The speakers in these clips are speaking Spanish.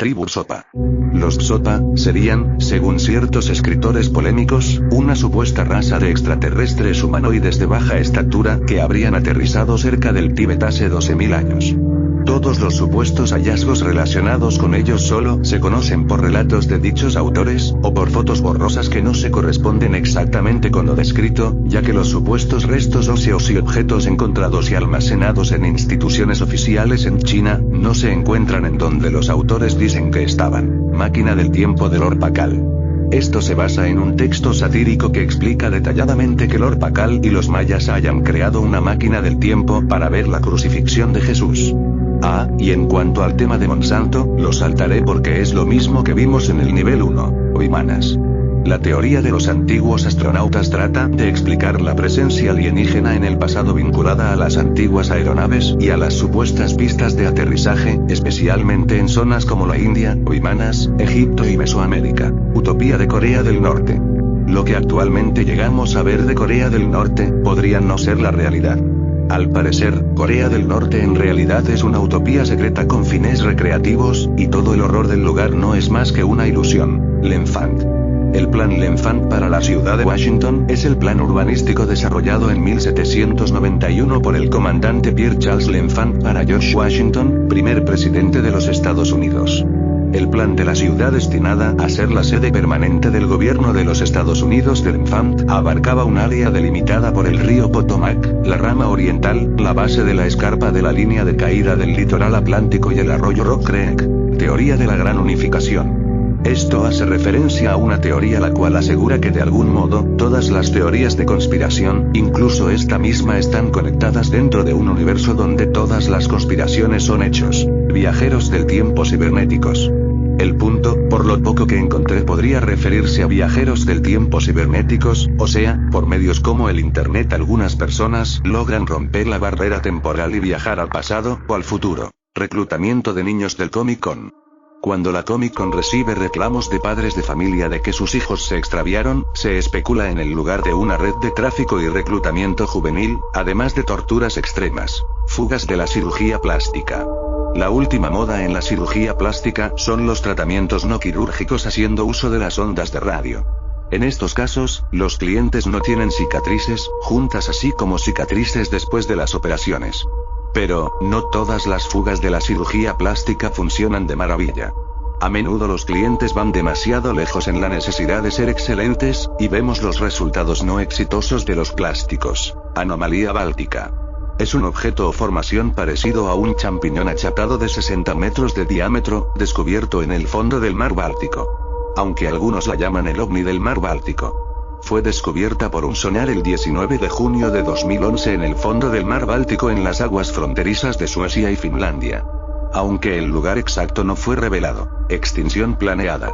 Tribu Sopa. Los Sopa serían, según ciertos escritores polémicos, una supuesta raza de extraterrestres humanoides de baja estatura que habrían aterrizado cerca del Tíbet hace 12.000 años. Todos los supuestos hallazgos relacionados con ellos solo se conocen por relatos de dichos autores, o por fotos borrosas que no se corresponden exactamente con lo descrito, ya que los supuestos restos óseos y objetos encontrados y almacenados en instituciones oficiales en China, no se encuentran en donde los autores dicen que estaban. Máquina del tiempo de Lord Pakal. Esto se basa en un texto satírico que explica detalladamente que Lord Pakal y los mayas hayan creado una máquina del tiempo para ver la crucifixión de Jesús. Y en cuanto al tema de Monsanto, lo saltaré porque es lo mismo que vimos en el nivel 1, Oimanas. La teoría de los antiguos astronautas trata de explicar la presencia alienígena en el pasado vinculada a las antiguas aeronaves y a las supuestas pistas de aterrizaje, especialmente en zonas como la India, Oimanas, Egipto y Mesoamérica. Utopía de Corea del Norte. Lo que actualmente llegamos a ver de Corea del Norte, podría no ser la realidad. Al parecer, Corea del Norte en realidad es una utopía secreta con fines recreativos, y todo el horror del lugar no es más que una ilusión. L'Enfant. El Plan L'Enfant para la ciudad de Washington es el plan urbanístico desarrollado en 1791 por el comandante Pierre Charles L'Enfant para George Washington, primer presidente de los Estados Unidos. El plan de la ciudad destinada a ser la sede permanente del gobierno de los Estados Unidos de L'Enfant abarcaba un área delimitada por el río Potomac, la rama oriental, la base de la escarpa de la línea de caída del litoral atlántico y el arroyo Rock Creek. Teoría de la Gran Unificación. Esto hace referencia a una teoría la cual asegura que de algún modo, todas las teorías de conspiración, incluso esta misma, están conectadas dentro de un universo donde todas las conspiraciones son hechos. Viajeros del tiempo cibernéticos. El punto, por lo poco que encontré, podría referirse a viajeros del tiempo cibernéticos, o sea, por medios como el Internet algunas personas logran romper la barrera temporal y viajar al pasado o al futuro. Reclutamiento de niños del Comic Con. Cuando la Comic Con recibe reclamos de padres de familia de que sus hijos se extraviaron, se especula en el lugar de una red de tráfico y reclutamiento juvenil, además de torturas extremas. Fugas de la cirugía plástica. La última moda en la cirugía plástica son los tratamientos no quirúrgicos haciendo uso de las ondas de radio. En estos casos, los clientes no tienen cicatrices juntas así como cicatrices después de las operaciones. Pero, no todas las fugas de la cirugía plástica funcionan de maravilla. A menudo los clientes van demasiado lejos en la necesidad de ser excelentes, y vemos los resultados no exitosos de los plásticos. Anomalía báltica. Es un objeto o formación parecido a un champiñón achatado de 60 metros de diámetro, descubierto en el fondo del mar Báltico. Aunque algunos la llaman el ovni del mar Báltico. Fue descubierta por un sonar el 19 de junio de 2011 en el fondo del mar Báltico en las aguas fronterizas de Suecia y Finlandia. Aunque el lugar exacto no fue revelado. Extinción planeada.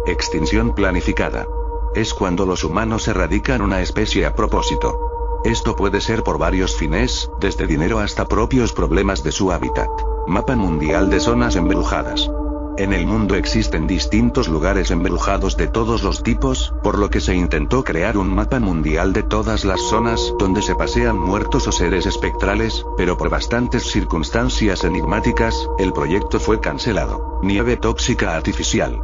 Extinción planificada. Es cuando los humanos erradican una especie a propósito. Esto puede ser por varios fines, desde dinero hasta propios problemas de su hábitat. Mapa mundial de zonas embrujadas. En el mundo existen distintos lugares embrujados de todos los tipos, por lo que se intentó crear un mapa mundial de todas las zonas donde se pasean muertos o seres espectrales, pero por bastantes circunstancias enigmáticas, el proyecto fue cancelado. Nieve tóxica artificial.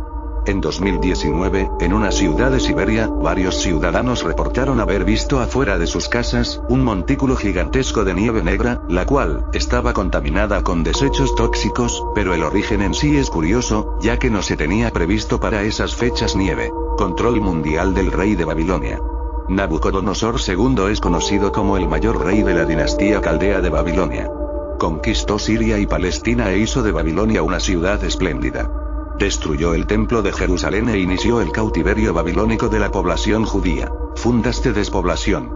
En 2019, en una ciudad de Siberia, varios ciudadanos reportaron haber visto afuera de sus casas, un montículo gigantesco de nieve negra, la cual estaba contaminada con desechos tóxicos, pero el origen en sí es curioso, ya que no se tenía previsto para esas fechas nieve. Control mundial del rey de Babilonia. Nabucodonosor II es conocido como el mayor rey de la dinastía caldea de Babilonia. Conquistó Siria y Palestina e hizo de Babilonia una ciudad espléndida. Destruyó el templo de Jerusalén e inició el cautiverio babilónico de la población judía. Fundas de despoblación.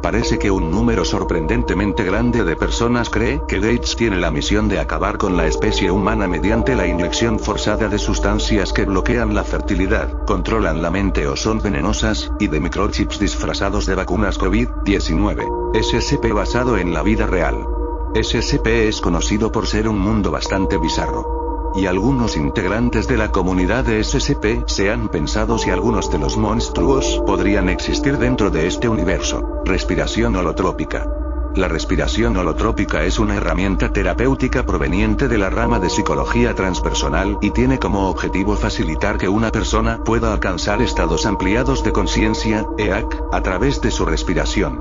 Parece que un número sorprendentemente grande de personas cree que Gates tiene la misión de acabar con la especie humana mediante la inyección forzada de sustancias que bloquean la fertilidad, controlan la mente o son venenosas, y de microchips disfrazados de vacunas COVID-19. SCP basado en la vida real. SCP es conocido por ser un mundo bastante bizarro. Y algunos integrantes de la comunidad de SCP se han pensado si algunos de los monstruos podrían existir dentro de este universo. Respiración holotrópica. La respiración holotrópica es una herramienta terapéutica proveniente de la rama de psicología transpersonal y tiene como objetivo facilitar que una persona pueda alcanzar estados ampliados de conciencia, EAC, a través de su respiración.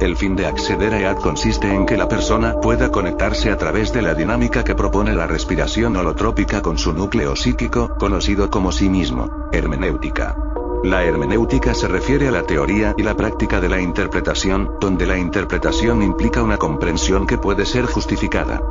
El fin de acceder a EAC consiste en que la persona pueda conectarse a través de la dinámica que propone la respiración holotrópica con su núcleo psíquico, conocido como sí mismo, hermenéutica. La hermenéutica se refiere a la teoría y la práctica de la interpretación, donde la interpretación implica una comprensión que puede ser justificada.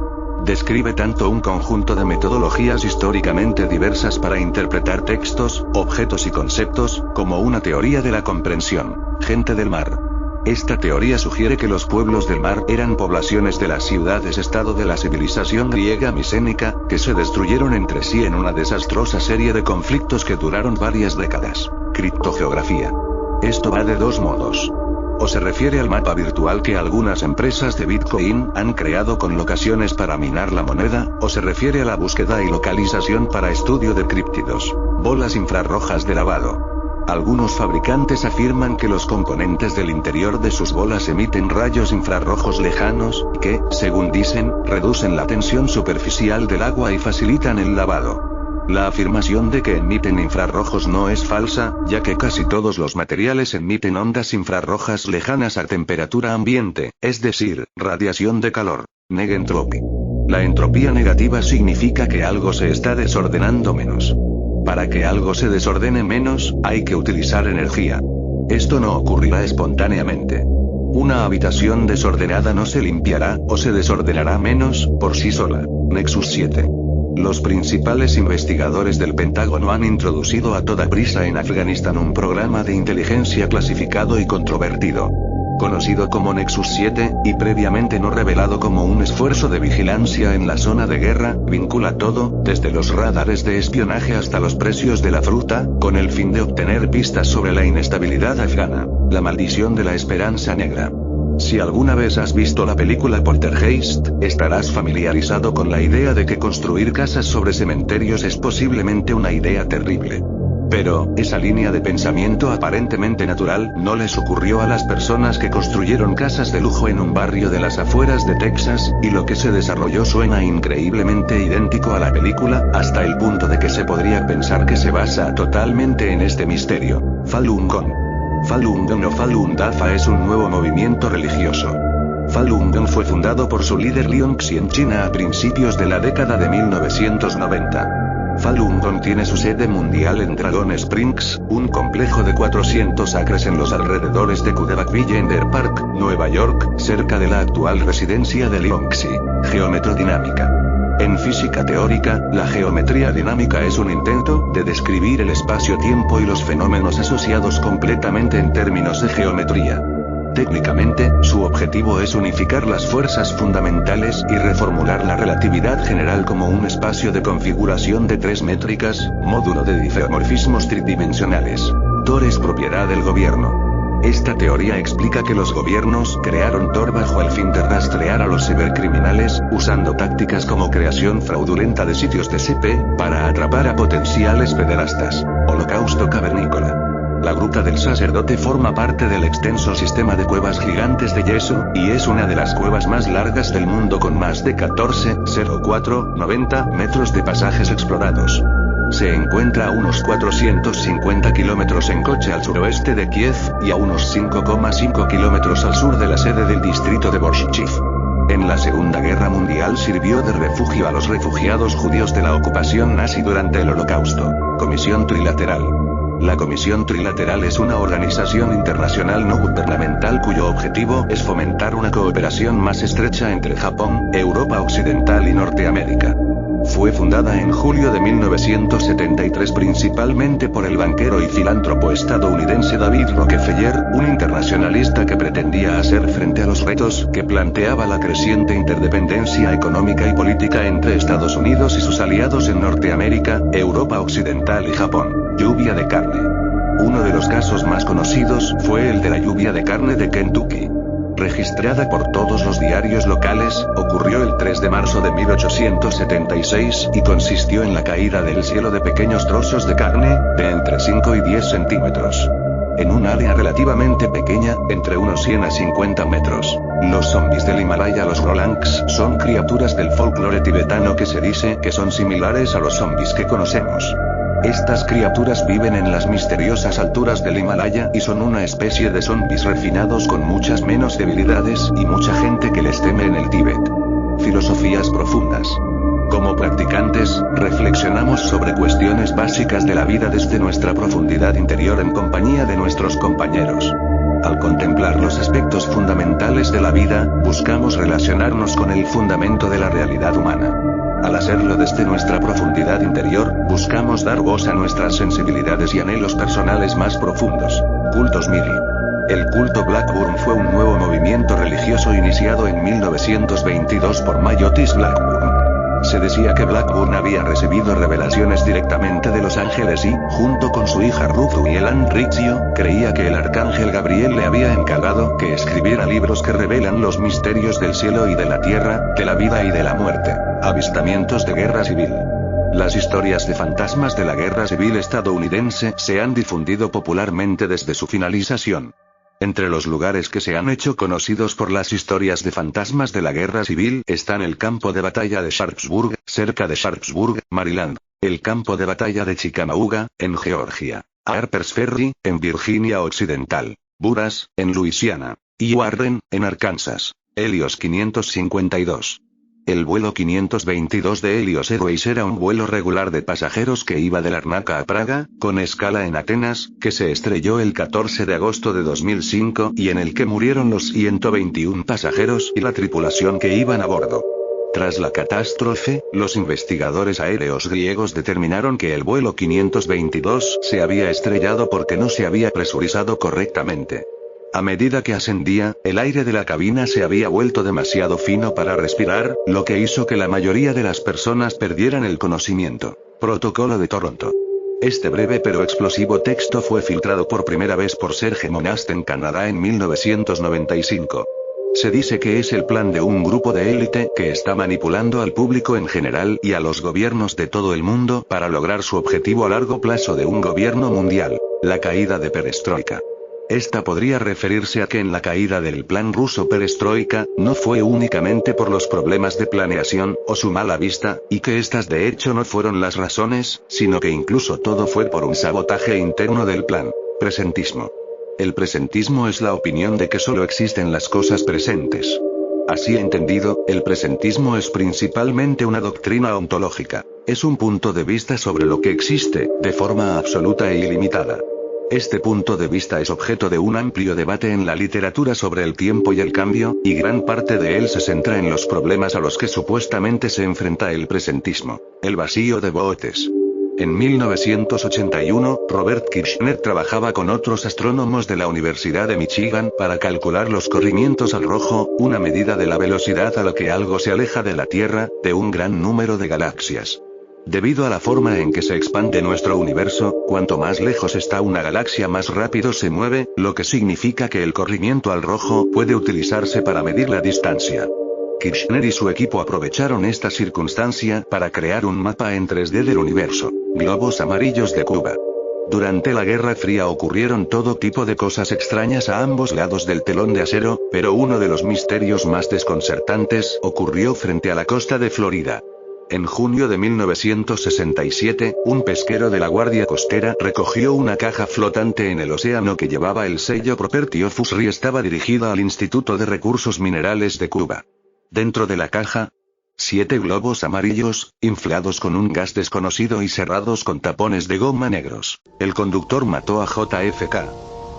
Describe tanto un conjunto de metodologías históricamente diversas para interpretar textos, objetos y conceptos, como una teoría de la comprensión. Gente del mar. Esta teoría sugiere que los pueblos del mar eran poblaciones de las ciudades-estado de la civilización griega micénica, que se destruyeron entre sí en una desastrosa serie de conflictos que duraron varias décadas. Criptogeografía. Esto va de dos modos. O se refiere al mapa virtual que algunas empresas de Bitcoin han creado con locaciones para minar la moneda, o se refiere a la búsqueda y localización para estudio de críptidos, bolas infrarrojas de lavado. Algunos fabricantes afirman que los componentes del interior de sus bolas emiten rayos infrarrojos lejanos, que, según dicen, reducen la tensión superficial del agua y facilitan el lavado. La afirmación de que emiten infrarrojos no es falsa, ya que casi todos los materiales emiten ondas infrarrojas lejanas a temperatura ambiente, es decir, radiación de calor. Negentropy. La entropía negativa significa que algo se está desordenando menos. Para que algo se desordene menos, hay que utilizar energía. Esto no ocurrirá espontáneamente. Una habitación desordenada no se limpiará, o se desordenará menos, por sí sola. Nexus 7. Los principales investigadores del Pentágono han introducido a toda prisa en Afganistán un programa de inteligencia clasificado y controvertido, conocido como Nexus 7, y previamente no revelado como un esfuerzo de vigilancia en la zona de guerra, vincula todo, desde los radares de espionaje hasta los precios de la fruta, con el fin de obtener pistas sobre la inestabilidad afgana. La maldición de la esperanza negra. Si alguna vez has visto la película Poltergeist, estarás familiarizado con la idea de que construir casas sobre cementerios es posiblemente una idea terrible. Pero, esa línea de pensamiento aparentemente natural no les ocurrió a las personas que construyeron casas de lujo en un barrio de las afueras de Texas, y lo que se desarrolló suena increíblemente idéntico a la película, hasta el punto de que se podría pensar que se basa totalmente en este misterio. Falun Gong. Falun Gong o Falun Dafa es un nuevo movimiento religioso. Falun Gong fue fundado por su líder Liongxi en China a principios de la década de 1990. Falun Gong tiene su sede mundial en Dragon Springs, un complejo de 400 acres en los alrededores de Kudabakville en Deer Park, Nueva York, cerca de la actual residencia de Liongxi. Geometrodinámica. En física teórica, la geometría dinámica es un intento de describir el espacio-tiempo y los fenómenos asociados completamente en términos de geometría. Técnicamente, su objetivo es unificar las fuerzas fundamentales y reformular la relatividad general como un espacio de configuración de tres métricas, módulo de diffeomorfismos tridimensionales. Tor es propiedad del gobierno. Esta teoría explica que los gobiernos crearon Tor bajo el fin de rastrear a los cibercriminales, usando tácticas como creación fraudulenta de sitios de SP, para atrapar a potenciales pederastas. Holocausto cavernícola. La Gruta del Sacerdote forma parte del extenso sistema de cuevas gigantes de yeso, y es una de las cuevas más largas del mundo con más de 14,0490 metros de pasajes explorados. Se encuentra a unos 450 kilómetros en coche al suroeste de Kiev, y a unos 5,5 kilómetros al sur de la sede del distrito de Borschiv. En la Segunda Guerra Mundial sirvió de refugio a los refugiados judíos de la ocupación nazi durante el Holocausto. Comisión Trilateral. La Comisión Trilateral es una organización internacional no gubernamental cuyo objetivo es fomentar una cooperación más estrecha entre Japón, Europa Occidental y Norteamérica. Fue fundada en julio de 1973 principalmente por el banquero y filántropo estadounidense David Rockefeller, un internacionalista que pretendía hacer frente a los retos que planteaba la creciente interdependencia económica y política entre Estados Unidos y sus aliados en Norteamérica, Europa Occidental y Japón. Lluvia de carne. Uno de los casos más conocidos fue el de la lluvia de carne de Kentucky. Registrada por todos los diarios locales, ocurrió el 3 de marzo de 1876 y consistió en la caída del cielo de pequeños trozos de carne, de entre 5 y 10 centímetros. En un área relativamente pequeña, entre unos 100 a 50 metros. Los zombies del Himalaya, los Rolanks, son criaturas del folclore tibetano que se dice que son similares a los zombies que conocemos. Estas criaturas viven en las misteriosas alturas del Himalaya y son una especie de zombies refinados con muchas menos debilidades y mucha gente que les teme en el Tíbet. Filosofías profundas. Como practicantes, reflexionamos sobre cuestiones básicas de la vida desde nuestra profundidad interior en compañía de nuestros compañeros. Al contemplar los aspectos fundamentales de la vida, buscamos relacionarnos con el fundamento de la realidad humana. Al hacerlo desde nuestra profundidad interior, buscamos dar voz a nuestras sensibilidades y anhelos personales más profundos. Cultos Miri. El culto Blackburn fue un nuevo movimiento religioso iniciado en 1922 por Mayotis Blackburn. Se decía que Blackburn había recibido revelaciones directamente de los ángeles y, junto con su hija Ruth Wieland Riccio, creía que el arcángel Gabriel le había encargado que escribiera libros que revelan los misterios del cielo y de la tierra, de la vida y de la muerte. Avistamientos de guerra civil. Las historias de fantasmas de la guerra civil estadounidense se han difundido popularmente desde su finalización. Entre los lugares que se han hecho conocidos por las historias de fantasmas de la guerra civil están el campo de batalla de Sharpsburg, cerca de Sharpsburg, Maryland, el campo de batalla de Chickamauga, en Georgia, Harpers Ferry, en Virginia Occidental, Buras, en Luisiana, y Warren, en Arkansas. Helios 552. El vuelo 522 de Helios Airways era un vuelo regular de pasajeros que iba de Larnaca a Praga, con escala en Atenas, que se estrelló el 14 de agosto de 2005 y en el que murieron los 121 pasajeros y la tripulación que iban a bordo. Tras la catástrofe, los investigadores aéreos griegos determinaron que el vuelo 522 se había estrellado porque no se había presurizado correctamente. A medida que ascendía, el aire de la cabina se había vuelto demasiado fino para respirar, lo que hizo que la mayoría de las personas perdieran el conocimiento. Protocolo de Toronto. Este breve pero explosivo texto fue filtrado por primera vez por Serge Monast en Canadá en 1995. Se dice que es el plan de un grupo de élite que está manipulando al público en general y a los gobiernos de todo el mundo para lograr su objetivo a largo plazo de un gobierno mundial, la caída de Perestroika. Esta podría referirse a que en la caída del plan ruso Perestroika, no fue únicamente por los problemas de planeación, o su mala vista, y que estas de hecho no fueron las razones, sino que incluso todo fue por un sabotaje interno del plan. Presentismo. El presentismo es la opinión de que solo existen las cosas presentes. Así entendido, el presentismo es principalmente una doctrina ontológica. Es un punto de vista sobre lo que existe, de forma absoluta e ilimitada. Este punto de vista es objeto de un amplio debate en la literatura sobre el tiempo y el cambio, y gran parte de él se centra en los problemas a los que supuestamente se enfrenta el presentismo. El vacío de Bootes. En 1981, Robert Kirchner trabajaba con otros astrónomos de la Universidad de Michigan para calcular los corrimientos al rojo, una medida de la velocidad a la que algo se aleja de la Tierra, de un gran número de galaxias. Debido a la forma en que se expande nuestro universo, cuanto más lejos está una galaxia más rápido se mueve, lo que significa que el corrimiento al rojo puede utilizarse para medir la distancia. Kirchner y su equipo aprovecharon esta circunstancia para crear un mapa en 3D del universo, globos amarillos de Cuba. Durante la Guerra Fría ocurrieron todo tipo de cosas extrañas a ambos lados del telón de acero, pero uno de los misterios más desconcertantes ocurrió frente a la costa de Florida. En junio de 1967, un pesquero de la Guardia Costera recogió una caja flotante en el océano que llevaba el sello Property of USA y estaba dirigida al Instituto de Recursos Minerales de Cuba. Dentro de la caja, 7 globos amarillos, inflados con un gas desconocido y cerrados con tapones de goma negros. El conductor mató a JFK.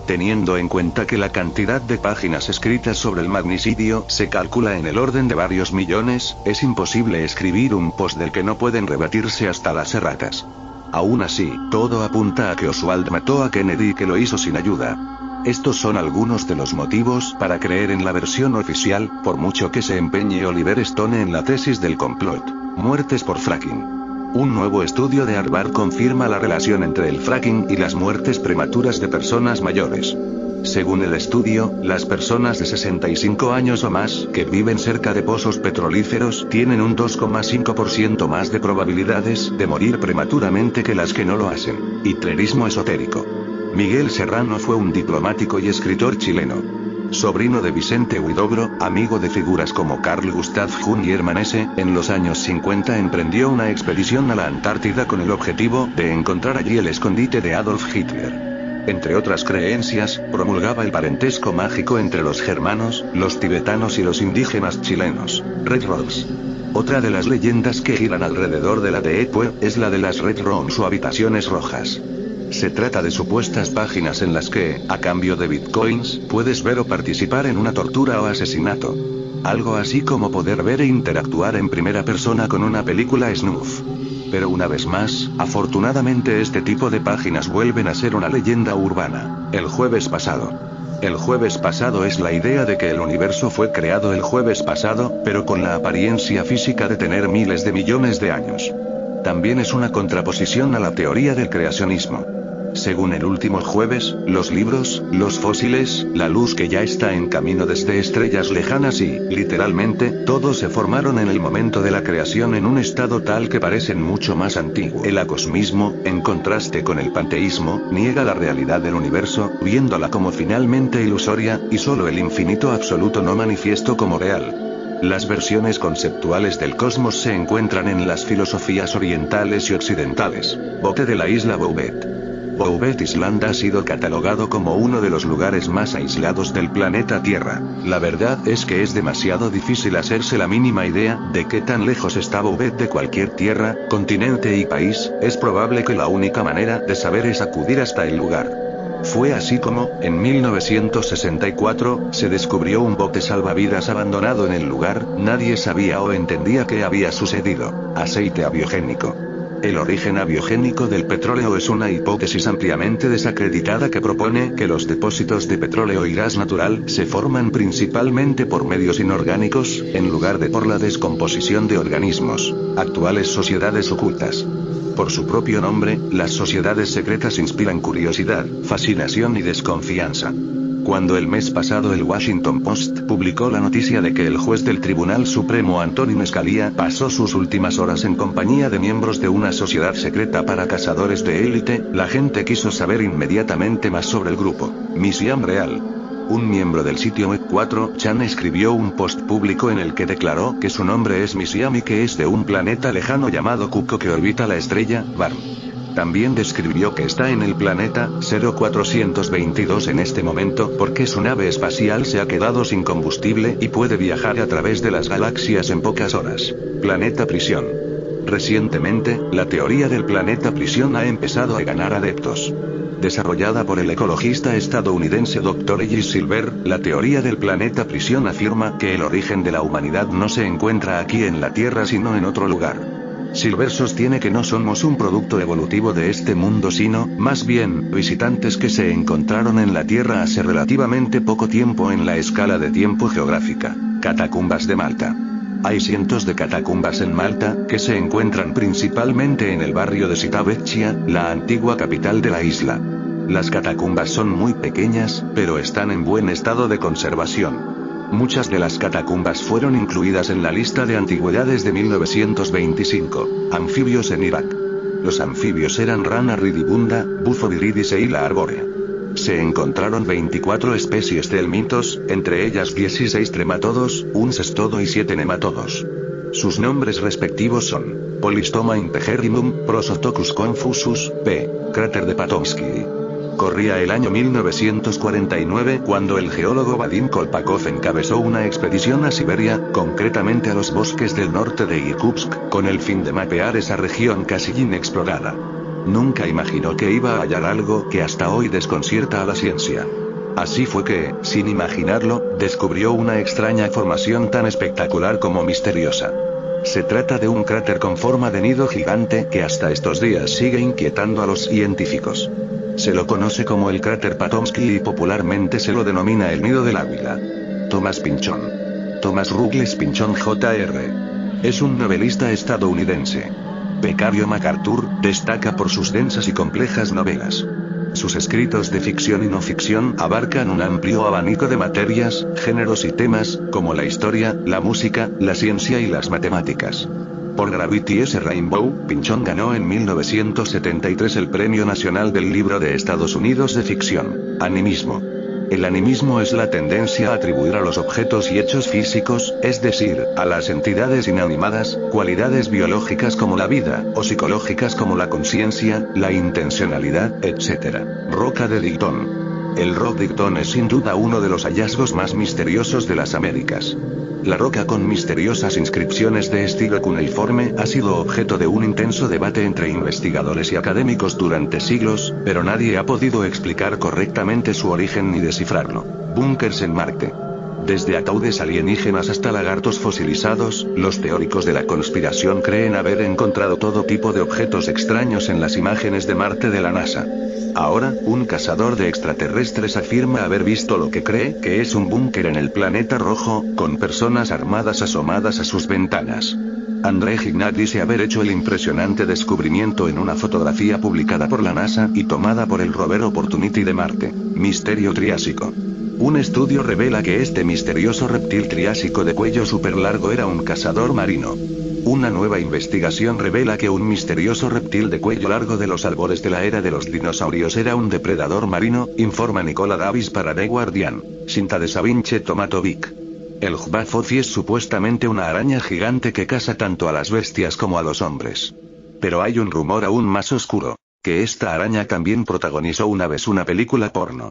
Teniendo en cuenta que la cantidad de páginas escritas sobre el magnicidio se calcula en el orden de varios millones, es imposible escribir un post del que no pueden rebatirse hasta las erratas. Aún así, todo apunta a que Oswald mató a Kennedy y que lo hizo sin ayuda. Estos son algunos de los motivos para creer en la versión oficial, por mucho que se empeñe Oliver Stone en la tesis del complot. Muertes por fracking. Un nuevo estudio de Harvard confirma la relación entre el fracking y las muertes prematuras de personas mayores. Según el estudio, las personas de 65 años o más que viven cerca de pozos petrolíferos tienen un 2,5% más de probabilidades de morir prematuramente que las que no lo hacen. Hitlerismo esotérico. Miguel Serrano fue un diplomático y escritor chileno. Sobrino de Vicente Huidobro, amigo de figuras como Carl Gustav Jung y Hermann Hesse, en los años 50 emprendió una expedición a la Antártida con el objetivo de encontrar allí el escondite de Adolf Hitler. Entre otras creencias, promulgaba el parentesco mágico entre los germanos, los tibetanos y los indígenas chilenos. Red Rose. Otra de las leyendas que giran alrededor de la Deepweb es la de las Red Rooms o habitaciones rojas. Se trata de supuestas páginas en las que, a cambio de bitcoins, puedes ver o participar en una tortura o asesinato. Algo así como poder ver e interactuar en primera persona con una película snuff. Pero una vez más, afortunadamente este tipo de páginas vuelven a ser una leyenda urbana. El jueves pasado. El jueves pasado es la idea de que el universo fue creado el jueves pasado, pero con la apariencia física de tener miles de millones de años. También es una contraposición a la teoría del creacionismo. Según el último jueves, los libros, los fósiles, la luz que ya está en camino desde estrellas lejanas y, literalmente, todos se formaron en el momento de la creación en un estado tal que parecen mucho más antiguo. El acosmismo, en contraste con el panteísmo, niega la realidad del universo, viéndola como finalmente ilusoria, y solo el infinito absoluto no manifiesto como real. Las versiones conceptuales del cosmos se encuentran en las filosofías orientales y occidentales. Bote de la isla Bouvet. Bouvet Island ha sido catalogado como uno de los lugares más aislados del planeta Tierra. La verdad es que es demasiado difícil hacerse la mínima idea de qué tan lejos está Bouvet de cualquier tierra, continente y país. Es probable que la única manera de saber es acudir hasta el lugar. Fue así como, en 1964, se descubrió un bote salvavidas abandonado en el lugar. Nadie sabía o entendía qué había sucedido. Aceite abiogénico. El origen abiogénico del petróleo es una hipótesis ampliamente desacreditada que propone que los depósitos de petróleo y gas natural se forman principalmente por medios inorgánicos, en lugar de por la descomposición de organismos. Actuales sociedades ocultas. Por su propio nombre, las sociedades secretas inspiran curiosidad, fascinación y desconfianza. Cuando el mes pasado el Washington Post publicó la noticia de que el juez del Tribunal Supremo Antonin Scalia pasó sus últimas horas en compañía de miembros de una sociedad secreta para cazadores de élite, la gente quiso saber inmediatamente más sobre el grupo. Misión Real. Un miembro del sitio web 4chan escribió un post público en el que declaró que su nombre es Misiam y que es de un planeta lejano llamado Cuco que orbita la estrella Barn. También describió que está en el planeta 0422 en este momento porque su nave espacial se ha quedado sin combustible y puede viajar a través de las galaxias en pocas horas. Planeta Prisión. Recientemente, la teoría del planeta prisión ha empezado a ganar adeptos. Desarrollada por el ecologista estadounidense Dr. Ellis Silver, la teoría del planeta prisión afirma que el origen de la humanidad no se encuentra aquí en la Tierra sino en otro lugar. Silver sostiene que no somos un producto evolutivo de este mundo sino, más bien, visitantes que se encontraron en la Tierra hace relativamente poco tiempo en la escala de tiempo geográfica. Catacumbas de Malta. Hay cientos de catacumbas en Malta, que se encuentran principalmente en el barrio de Civitavecchia, la antigua capital de la isla. Las catacumbas son muy pequeñas, pero están en buen estado de conservación. Muchas de las catacumbas fueron incluidas en la lista de antigüedades de 1925. Anfibios en Irak. Los anfibios eran rana ridibunda, bufo viridis e hila arbórea. Se encontraron 24 especies de helmintos, entre ellas 16 trematodos, un cestodo y 7 nematodos. Sus nombres respectivos son: Polystoma impegerrimum, Prosotocus confusus, p. Cráter de Patowski. Corría el año 1949 cuando el geólogo Vadim Kolpakov encabezó una expedición a Siberia, concretamente a los bosques del norte de Irkutsk, con el fin de mapear esa región casi inexplorada. Nunca imaginó que iba a hallar algo que hasta hoy desconcierta a la ciencia. Así fue que, sin imaginarlo, descubrió una extraña formación tan espectacular como misteriosa. Se trata de un cráter con forma de nido gigante que hasta estos días sigue inquietando a los científicos. Se lo conoce como el cráter Patowski y popularmente se lo denomina el nido del águila. Thomas Pynchon. Thomas Ruggles Pynchon Jr. Es un novelista estadounidense. Becario MacArthur, destaca por sus densas y complejas novelas. Sus escritos de ficción y no ficción abarcan un amplio abanico de materias, géneros y temas, como la historia, la música, la ciencia y las matemáticas. Por Gravity S. Rainbow, Pynchon ganó en 1973 el Premio Nacional del Libro de Estados Unidos de Ficción. Animismo. El animismo es la tendencia a atribuir a los objetos y hechos físicos, es decir, a las entidades inanimadas, cualidades biológicas como la vida, o psicológicas como la conciencia, la intencionalidad, etc. Roca de Dictón. El Rock Dictón es sin duda uno de los hallazgos más misteriosos de las Américas. La roca con misteriosas inscripciones de estilo cuneiforme ha sido objeto de un intenso debate entre investigadores y académicos durante siglos, pero nadie ha podido explicar correctamente su origen ni descifrarlo. Búnkers en Marte. Desde ataúdes alienígenas hasta lagartos fosilizados, los teóricos de la conspiración creen haber encontrado todo tipo de objetos extraños en las imágenes de Marte de la NASA. Ahora, un cazador de extraterrestres afirma haber visto lo que cree que es un búnker en el planeta rojo, con personas armadas asomadas a sus ventanas. André Gignac dice haber hecho el impresionante descubrimiento en una fotografía publicada por la NASA y tomada por el rover Opportunity de Marte. Misterio Triásico. Un estudio revela que este misterioso reptil triásico de cuello súper largo era un cazador marino. Una nueva investigación revela que un misterioso reptil de cuello largo de los albores de la era de los dinosaurios era un depredador marino, informa Nicola Davis para The Guardian. Cinta de Savinche Tomatovic. El Jbafofy es supuestamente una araña gigante que caza tanto a las bestias como a los hombres. Pero hay un rumor aún más oscuro, que esta araña también protagonizó una vez una película porno.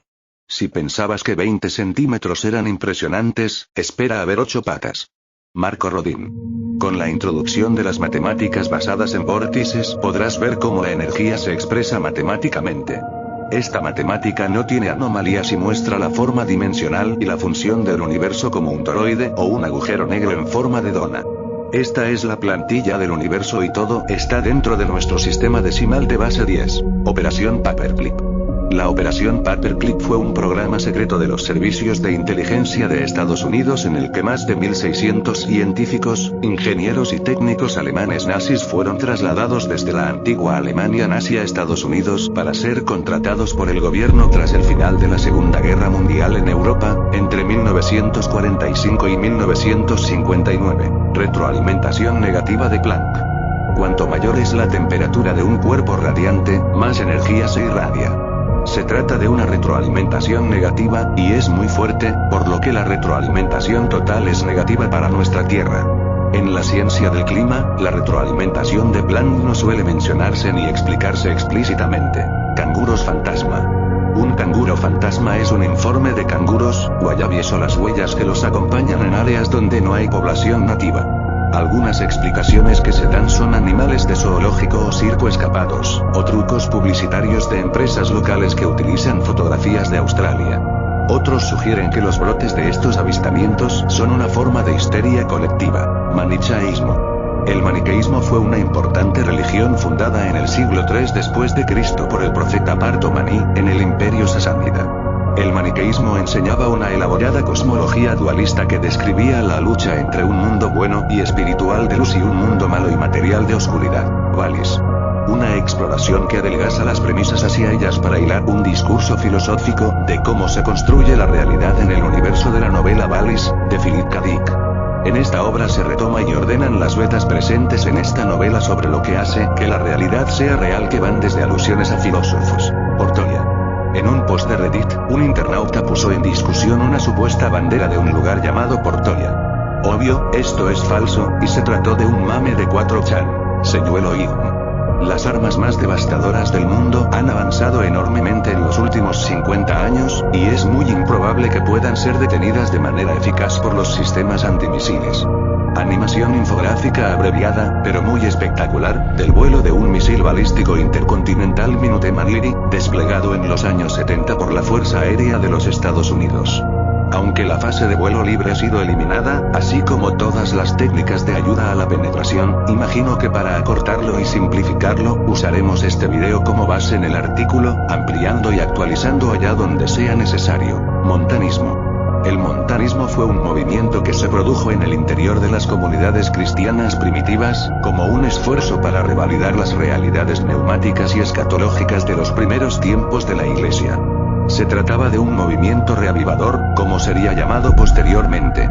Si pensabas que 20 centímetros eran impresionantes, espera a ver 8 patas. Marco Rodin. Con la introducción de las matemáticas basadas en vórtices podrás ver cómo la energía se expresa matemáticamente. Esta matemática no tiene anomalías y muestra la forma dimensional y la función del universo como un toroide o un agujero negro en forma de dona. Esta es la plantilla del universo y todo está dentro de nuestro sistema decimal de base 10. Operación Paperclip. La Operación Paperclip fue un programa secreto de los servicios de inteligencia de Estados Unidos en el que más de 1.600 científicos, ingenieros y técnicos alemanes nazis fueron trasladados desde la antigua Alemania nazi a Estados Unidos para ser contratados por el gobierno tras el final de la Segunda Guerra Mundial en Europa, entre 1945 y 1959. Retroalimentación negativa de Planck. Cuanto mayor es la temperatura de un cuerpo radiante, más energía se irradia. Se trata de una retroalimentación negativa, y es muy fuerte, por lo que la retroalimentación total es negativa para nuestra Tierra. En la ciencia del clima, la retroalimentación de Planck no suele mencionarse ni explicarse explícitamente. Canguros fantasma. Un canguro fantasma es un informe de canguros, wallabies o las huellas que los acompañan en áreas donde no hay población nativa. Algunas explicaciones que se dan son animales de zoológico o circo escapados, o trucos publicitarios de empresas locales que utilizan fotografías de Australia. Otros sugieren que los brotes de estos avistamientos son una forma de histeria colectiva. Manichaísmo. El maniqueísmo fue una importante religión fundada en el siglo III después de Cristo por el profeta Parto Maní, en el Imperio Sasánida. El maniqueísmo enseñaba una elaborada cosmología dualista que describía la lucha entre un mundo bueno y espiritual de luz y un mundo malo y material de oscuridad. Wallis. Una exploración que adelgaza las premisas hacia ellas para hilar un discurso filosófico de cómo se construye la realidad en el universo de la novela Wallis, de Philip K. Dick. En esta obra se retoma y ordenan las vetas presentes en esta novela sobre lo que hace que la realidad sea real, que van desde alusiones a filósofos. Portoya. En un post de Reddit, un internauta puso en discusión una supuesta bandera de un lugar llamado Portoya. Obvio, esto es falso, y se trató de un mame de 4chan, señuelo y Las armas más devastadoras del mundo han avanzado enormemente en los últimos 50 años, y es muy improbable que puedan ser detenidas de manera eficaz por los sistemas antimisiles. Animación infográfica abreviada, pero muy espectacular, del vuelo de un misil balístico intercontinental Minuteman IRI, desplegado en los años 70 por la Fuerza Aérea de los Estados Unidos. Aunque la fase de vuelo libre ha sido eliminada, así como todas las técnicas de ayuda a la penetración, imagino que para acortarlo y simplificarlo, usaremos este video como base en el artículo, ampliando y actualizando allá donde sea necesario. Montanismo. El montanismo fue un movimiento que se produjo en el interior de las comunidades cristianas primitivas, como un esfuerzo para revalidar las realidades neumáticas y escatológicas de los primeros tiempos de la Iglesia. Se trataba de un movimiento reavivador, como sería llamado posteriormente.